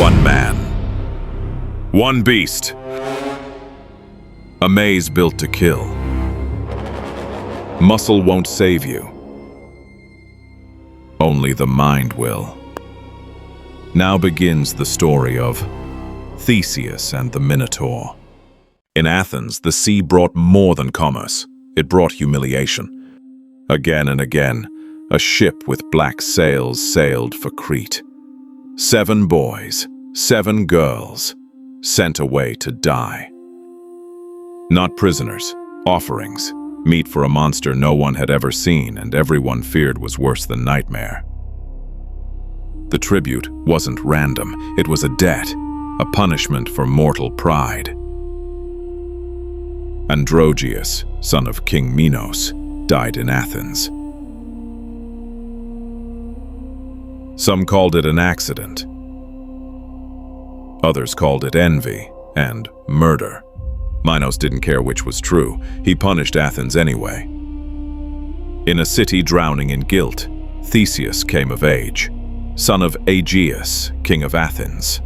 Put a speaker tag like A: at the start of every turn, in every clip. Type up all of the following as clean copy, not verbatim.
A: One man. One beast. A maze built to kill. Muscle won't save you. Only the mind will. Now begins the story of Theseus and the Minotaur. In Athens, the sea brought more than commerce. It brought humiliation. Again and again, a ship with black sails sailed for Crete. 7 boys, 7 girls, sent away to die. Not prisoners, offerings, meat for a monster no one had ever seen and everyone feared was worse than nightmare. The tribute wasn't random, it was a debt, a punishment for mortal pride. Androgeus, son of King Minos, died in Athens. Some called it an accident. Others called it envy and murder. Minos didn't care which was true. He punished Athens anyway. In a city drowning in guilt, Theseus came of age, son of Aegeus, king of Athens.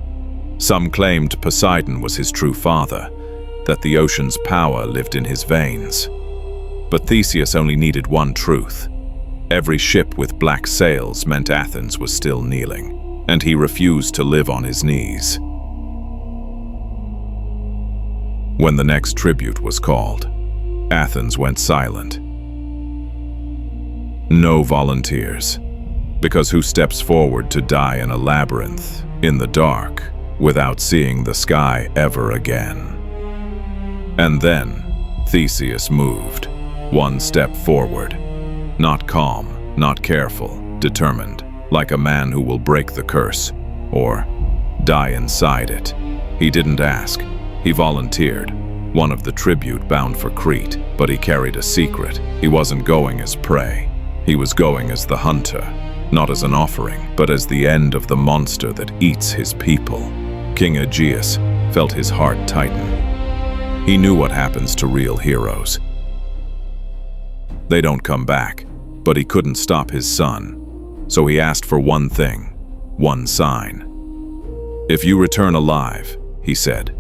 A: Some claimed Poseidon was his true father, that the ocean's power lived in his veins. But Theseus only needed one truth. Every ship with black sails meant Athens was still kneeling, and he refused to live on his knees. When the next tribute was called, Athens went silent. No volunteers, because who steps forward to die in a labyrinth, in the dark, without seeing the sky ever again? And then Theseus moved, one step forward, not calm, not careful, determined, like a man who will break the curse, or die inside it. He didn't ask. He volunteered, one of the tribute bound for Crete, but he carried a secret. He wasn't going as prey. He was going as the hunter, not as an offering, but as the end of the monster that eats his people. King Aegeus felt his heart tighten. He knew what happens to real heroes. They don't come back, but he couldn't stop his son. So he asked for one thing, one sign. "If you return alive," he said,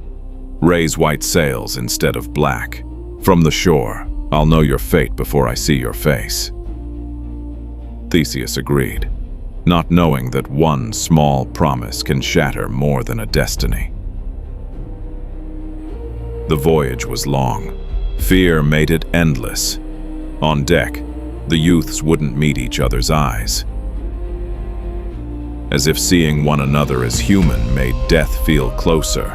A: "raise white sails instead of black. From the shore, I'll know your fate before I see your face." Theseus agreed, not knowing that one small promise can shatter more than a destiny. The voyage was long. Fear made it endless. On deck, the youths wouldn't meet each other's eyes. As if seeing one another as human made death feel closer.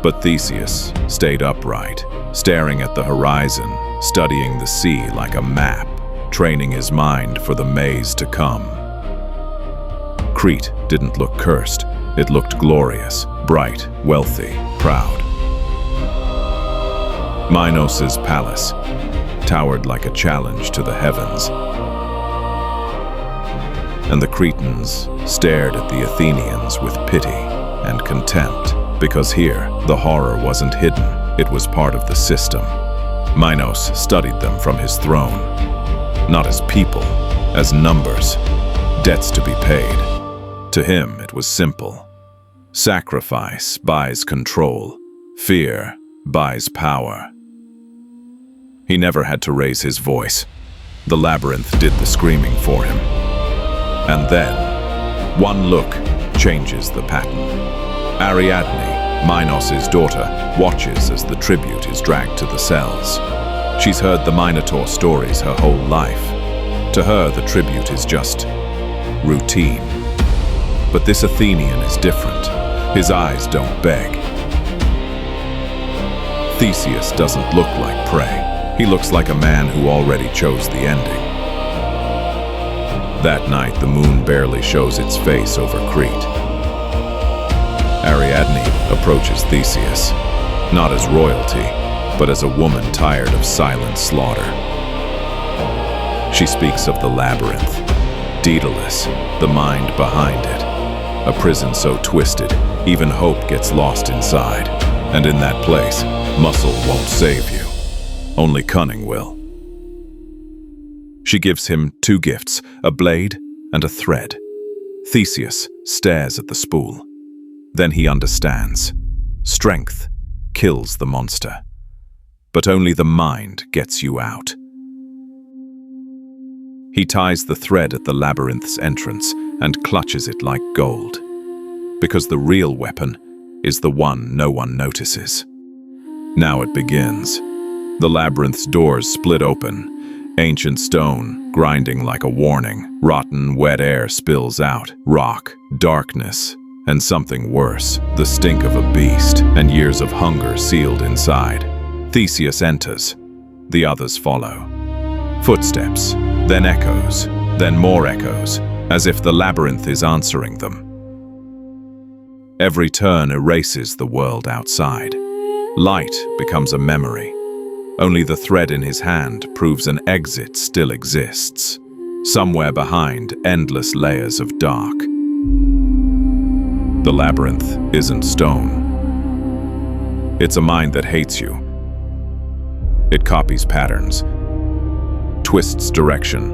A: But Theseus stayed upright, staring at the horizon, studying the sea like a map, training his mind for the maze to come. Crete didn't look cursed. It looked glorious, bright, wealthy, proud. Minos' palace towered like a challenge to the heavens. And the Cretans stared at the Athenians with pity and contempt, because here, the horror wasn't hidden, it was part of the system. Minos studied them from his throne, not as people, as numbers, debts to be paid. To him, it was simple. Sacrifice buys control, fear buys power. He never had to raise his voice. The labyrinth did the screaming for him. And then, one look changes the pattern. Ariadne, Minos' daughter, watches as the tribute is dragged to the cells. She's heard the Minotaur stories her whole life. To her, the tribute is just routine. But this Athenian is different. His eyes don't beg. Theseus doesn't look like prey. He looks like a man who already chose the ending. That night, the moon barely shows its face over Crete. Ariadne approaches Theseus, not as royalty, but as a woman tired of silent slaughter. She speaks of the labyrinth, Daedalus, the mind behind it. A prison so twisted, even hope gets lost inside. And in that place, muscle won't save you. Only cunning will. She gives him 2 gifts, a blade and a thread. Theseus stares at the spool. Then he understands. Strength kills the monster. But only the mind gets you out. He ties the thread at the labyrinth's entrance and clutches it like gold. Because the real weapon is the one no one notices. Now it begins. The labyrinth's doors split open. Ancient stone, grinding like a warning. Rotten, wet air spills out. Rock, darkness, and something worse. The stink of a beast and years of hunger sealed inside. Theseus enters. The others follow. Footsteps, then echoes, then more echoes, as if the labyrinth is answering them. Every turn erases the world outside. Light becomes a memory. Only the thread in his hand proves an exit still exists. Somewhere behind endless layers of dark. The labyrinth isn't stone. It's a mind that hates you. It copies patterns, twists direction,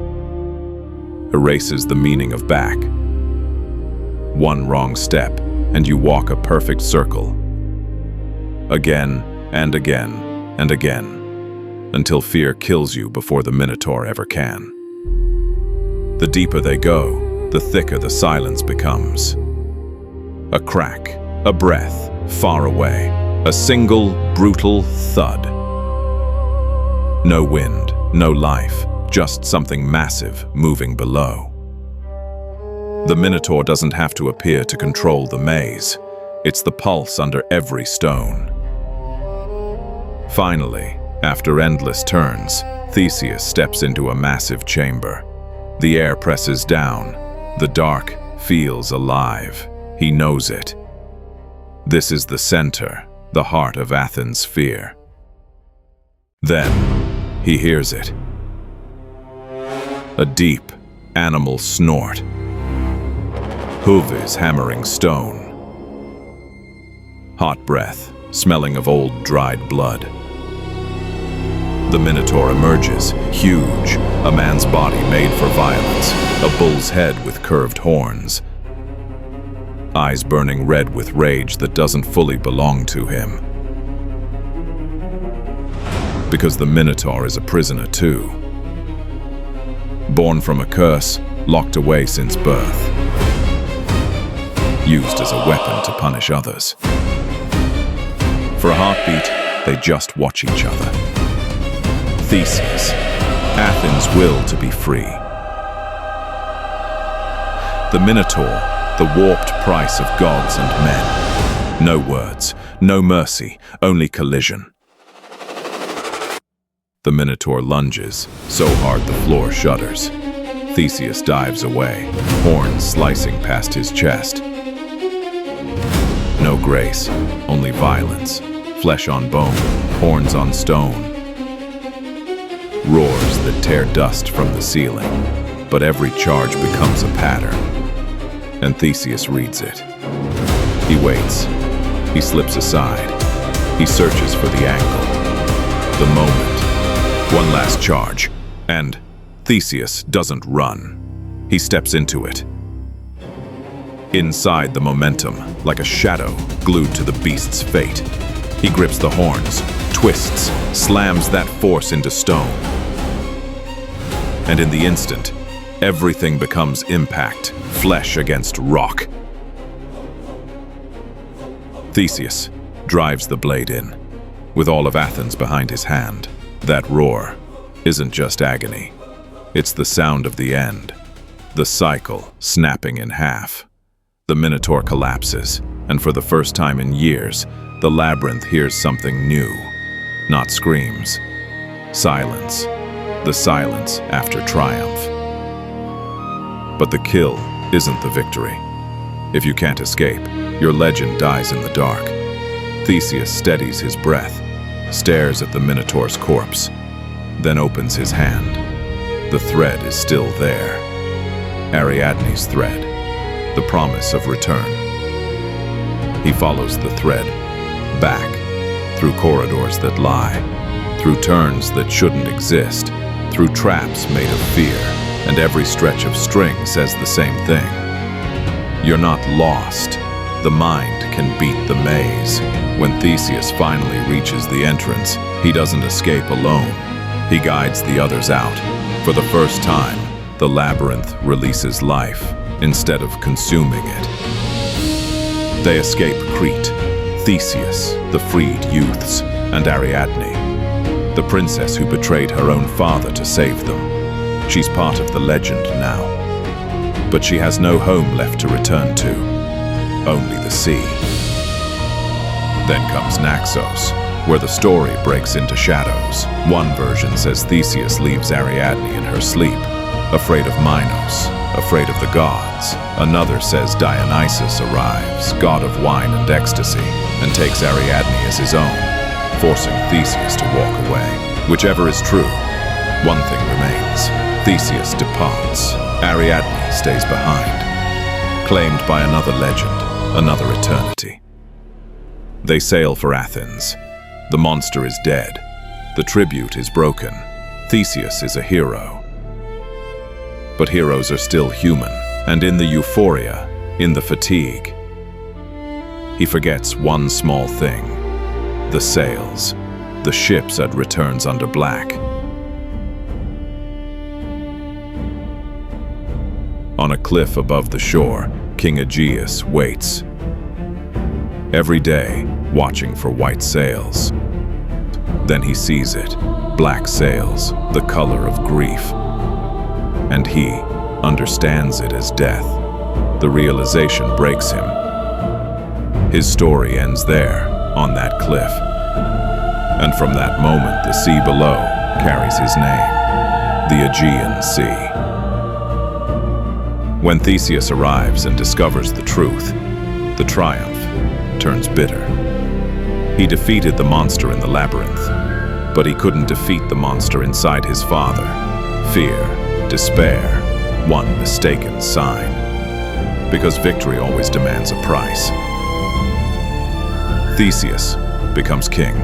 A: erases the meaning of back. One wrong step, and you walk a perfect circle. Again and again and again, until fear kills you before the Minotaur ever can. The deeper they go, the thicker the silence becomes. A crack, a breath, far away, a single, brutal thud. No wind, no life, just something massive moving below. The Minotaur doesn't have to appear to control the maze. It's the pulse under every stone. Finally, after endless turns, Theseus steps into a massive chamber. The air presses down. The dark feels alive. He knows it. This is the center, the heart of Athens' fear. Then, he hears it. A deep, animal snort. Hooves hammering stone. Hot breath, smelling of old dried blood. The Minotaur emerges, huge, a man's body made for violence, a bull's head with curved horns. Eyes burning red with rage that doesn't fully belong to him. Because the Minotaur is a prisoner too. Born from a curse, locked away since birth. Used as a weapon to punish others. For a heartbeat, they just watch each other. Theseus, Athens' will to be free. The Minotaur, the warped price of gods and men. No words, no mercy, only collision. The Minotaur lunges, so hard the floor shudders. Theseus dives away, horns slicing past his chest. No grace, only violence. Flesh on bone, horns on stone. Roars that tear dust from the ceiling, but every charge becomes a pattern. And Theseus reads it. He waits. He slips aside. He searches for the angle. The moment. One last charge, and Theseus doesn't run. He steps into it. Inside the momentum, like a shadow glued to the beast's fate. He grips the horns, twists, slams that force into stone. And in the instant, everything becomes impact, flesh against rock. Theseus drives the blade in, with all of Athens behind his hand. That roar isn't just agony. It's the sound of the end, the cycle snapping in half. The Minotaur collapses, and for the first time in years, the labyrinth hears something new. Not screams. Silence. The silence after triumph. But the kill isn't the victory. If you can't escape, your legend dies in the dark. Theseus steadies his breath, stares at the Minotaur's corpse, then opens his hand. The thread is still there. Ariadne's thread, the promise of return. He follows the thread, back, through corridors that lie, through turns that shouldn't exist, through traps made of fear, and every stretch of string says the same thing. You're not lost. The mind can beat the maze. When Theseus finally reaches the entrance, he doesn't escape alone. He guides the others out. For the first time, the labyrinth releases life instead of consuming it. They escape Crete, Theseus, the freed youths, and Ariadne, the princess who betrayed her own father to save them. She's part of the legend now. But she has no home left to return to, only the sea. Then comes Naxos, where the story breaks into shadows. One version says Theseus leaves Ariadne in her sleep, afraid of Minos, afraid of the gods. Another says Dionysus arrives, god of wine and ecstasy, and takes Ariadne as his own, forcing Theseus to walk away. Whichever is true, one thing remains. Theseus departs. Ariadne stays behind, claimed by another legend, another eternity. They sail for Athens. The monster is dead. The tribute is broken. Theseus is a hero. But heroes are still human, and in the euphoria, in the fatigue, he forgets one small thing: the sails. The ship returns under black. On a cliff above the shore, King Aegeus waits. Every day, watching for white sails. Then he sees it, black sails, the color of grief. And he understands it as death. The realization breaks him. His story ends there, on that cliff. And from that moment, the sea below carries his name, the Aegean Sea. When Theseus arrives and discovers the truth, the triumph turns bitter. He defeated the monster in the labyrinth, but he couldn't defeat the monster inside his father. Fear, despair, one mistaken sign. Because victory always demands a price. Theseus becomes king.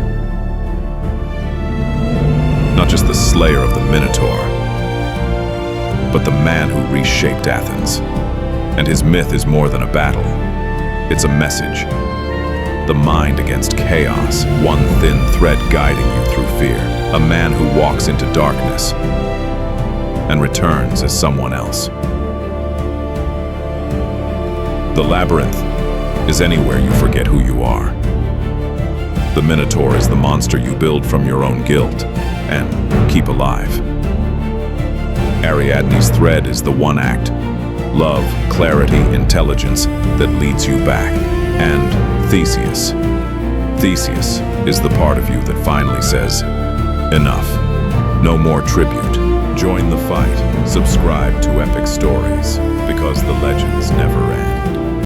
A: Not just the slayer of the Minotaur, but the man who reshaped Athens. And his myth is more than a battle. It's a message. The mind against chaos, one thin thread guiding you through fear. A man who walks into darkness and returns as someone else. The labyrinth is anywhere you forget who you are. The Minotaur is the monster you build from your own guilt and keep alive. Ariadne's thread is the one act, love, clarity, intelligence that leads you back. And Theseus is the part of you that finally says, enough, no more tribute. Join the fight, subscribe to Epic Stories, because the legends never end.